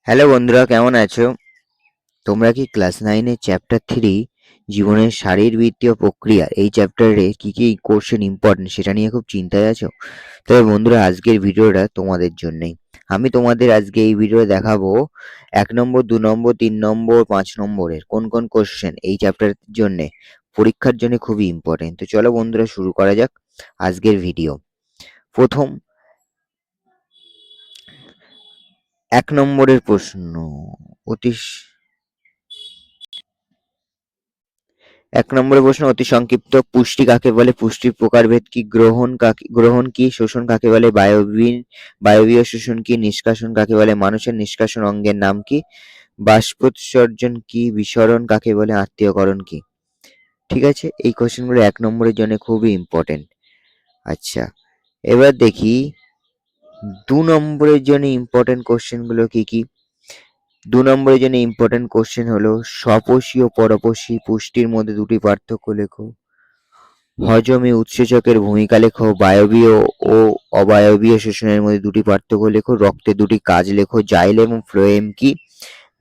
Hello বন্ধুরা, কেমন আছো? তোমরা কি ক্লাস 9 এর চ্যাপ্টার 3 জীবনের শারীরবৃত্তীয় প্রক্রিয়া এই চ্যাপ্টারে কি কি কোশ্চেন ইম্পর্টেন্ট সেটা নিয়ে খুব চিন্তায় আছো? তবে বন্ধুরা, আজকের ভিডিওটা তোমাদের জন্যই। আমি তোমাদের আজকে এই ভিডিও দেখাবো 1 নম্বর, 2 নম্বর, 3 নম্বর, 5 নম্বরের কোন কোন কোশ্চেন এই চ্যাপ্টারের জন্য পরীক্ষার জন্য খুবই ইম্পর্টেন্ট। তো চলো বন্ধুরা, শুরু করা যাক আজকের ভিডিও। প্রথম 1 নম্বরের প্রশ্ন। অতি 1 নম্বরের প্রশ্ন, অতি সংক্ষিপ্ত। পুষ্টি কাকে বলে? পুষ্টির প্রকারভেদ কি? গ্রহণ কি? শোষণ কাকে বলে? বায়বীয় শোষণ কি? নিষ্কাশন কাকে বলে? মানুষের নিষ্কাশন অঙ্গের নাম কি? বাষ্পোৎসর্জন কি? বিসরণ কাকে বলে? আত্মীয়করণ কি? ঠিক আছে, এই কোশ্চেনগুলো 1 নম্বরের জন্য খুবই ইম্পর্টেন্ট। আচ্ছা, এবার দেখি 2 নম্বরের জন্য ইম্পর্টেন্ট কোশ্চেনগুলো কি কি। 2 নম্বরের জন্য ইম্পর্টেন্ট কোশ্চেন হলো স্বপোষী ও পরপোষী পুষ্টির মধ্যে দুটি পার্থক্য লেখো। হজমে উৎসেচকের ভূমিকা লেখো। বায়বীয় ও অবায়বীয় শোষণের মধ্যে দুটি পার্থক্য লেখো। রক্তের দুটি কাজ লেখো। জাইলেম এবং ফ্লোয়েম কি?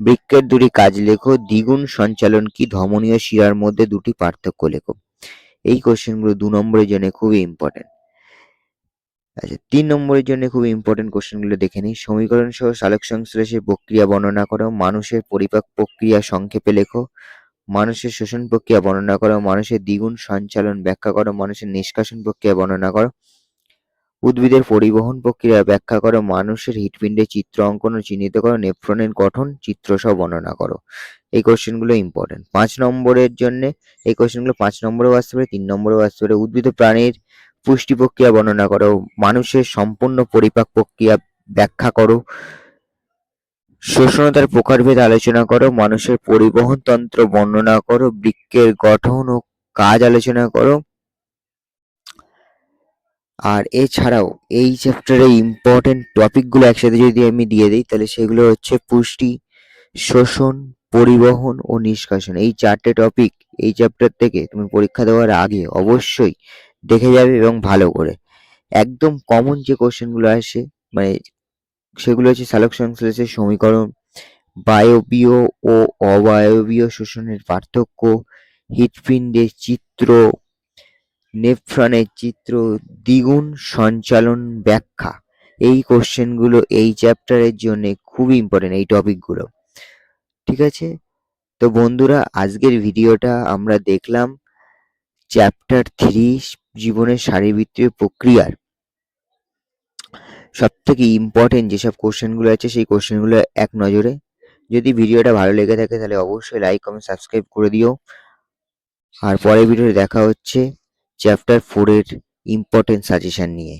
বৃক্কের দুটি কাজ লেখো। দ্বিগুণ সঞ্চালন কি? ধমনীয় শিরার মধ্যে দুটি পার্থক্য লেখো। এই কোশ্চেনগুলো 2 নম্বরের জন্য খুবই ইম্পর্টেন্ট। আচ্ছা, 3 নম্বরের জন্য খুব ইম্পর্টেন্ট কোশ্চেনগুলো দেখে নিই। সমীকরণ সহ সালোক সংশ্লেষের প্রক্রিয়া বর্ণনা করো। মানুষের পরিপাক প্রক্রিয়া সংক্ষেপে লেখো। মানুষের শোষণ প্রক্রিয়া বর্ণনা করো। মানুষের দ্বিগুণ সঞ্চালন ব্যাখ্যা করো। মানুষের নিষ্কাশন প্রক্রিয়া বর্ণনা করো। উদ্ভিদের পরিবহন প্রক্রিয়া ব্যাখ্যা করো। মানুষের হৃৎপিণ্ডের চিত্র অঙ্কন ও চিহ্নিত করো। নেফ্রনের গঠন চিত্র সহ বর্ণনা করো। এই কোশ্চেনগুলো ইম্পর্টেন্ট 5 নম্বরের জন্য। এই কোশ্চেনগুলো 5 নম্বরেও আসতে পারে, 3 নম্বরেও আসতে পারে। উদ্ভিদ ও প্রাণীর পুষ্টি প্রক্রিয়া বর্ণনা করো। মানুষের সম্পূর্ণ পরিপাক প্রক্রিয়া ব্যাখ্যা করো। শ্বসনতার প্রকারভেদ আলোচনা করো। মানুষের পরিবহন তন্ত্র বর্ণনা করো। বৃক্কের গঠন ও কাজ আলোচনা করো। আর এছাড়াও এই চ্যাপ্টারে ইম্পর্টেন্ট টপিকগুলো একসাথে যদি আমি দিয়ে দিই, তাহলে সেগুলো হচ্ছে পুষ্টি, শোষণ, পরিবহন ও নিষ্কাশন। এই 4টে টপিক এই চ্যাপ্টার থেকে তুমি পরীক্ষা দেওয়ার আগে অবশ্যই দেখে যাবে এবং ভালো করে। একদম কমন যে কোশ্চেনগুলো আসে, মানে সেগুলো হচ্ছে সালোক সংশ্লেষের সমীকরণ, বায়বীয় ও অবায়বীয় শোষণের পার্থক্য, হৃৎপিণ্ডের চিত্র, নেফ্রনের চিত্র, দ্বিগুণ সঞ্চালন ব্যাখ্যা। এই কোশ্চেনগুলো এই চ্যাপ্টারের জন্য খুবই ইম্পর্টেন্ট, এই টপিকগুলো। ঠিক আছে, তো বন্ধুরা, আজকের ভিডিওটা আমরা দেখলাম চ্যাপ্টার 3 জীবনের শারীরবৃত্তীয় প্রক্রিয়ার সব থেকে ইম্পর্টেন্ট যেসব কোশ্চেনগুলো আছে সেই কোশ্চেনগুলো এক নজরে। যদি ভিডিওটা ভালো লেগে থাকে তাহলে অবশ্যই লাইক, কমেন্ট, সাবস্ক্রাইব করে দিও। আর পরের ভিডিওতে দেখা হচ্ছে চ্যাপ্টার 4 এর ইম্পর্টেন্ট সাজেশন নিয়ে।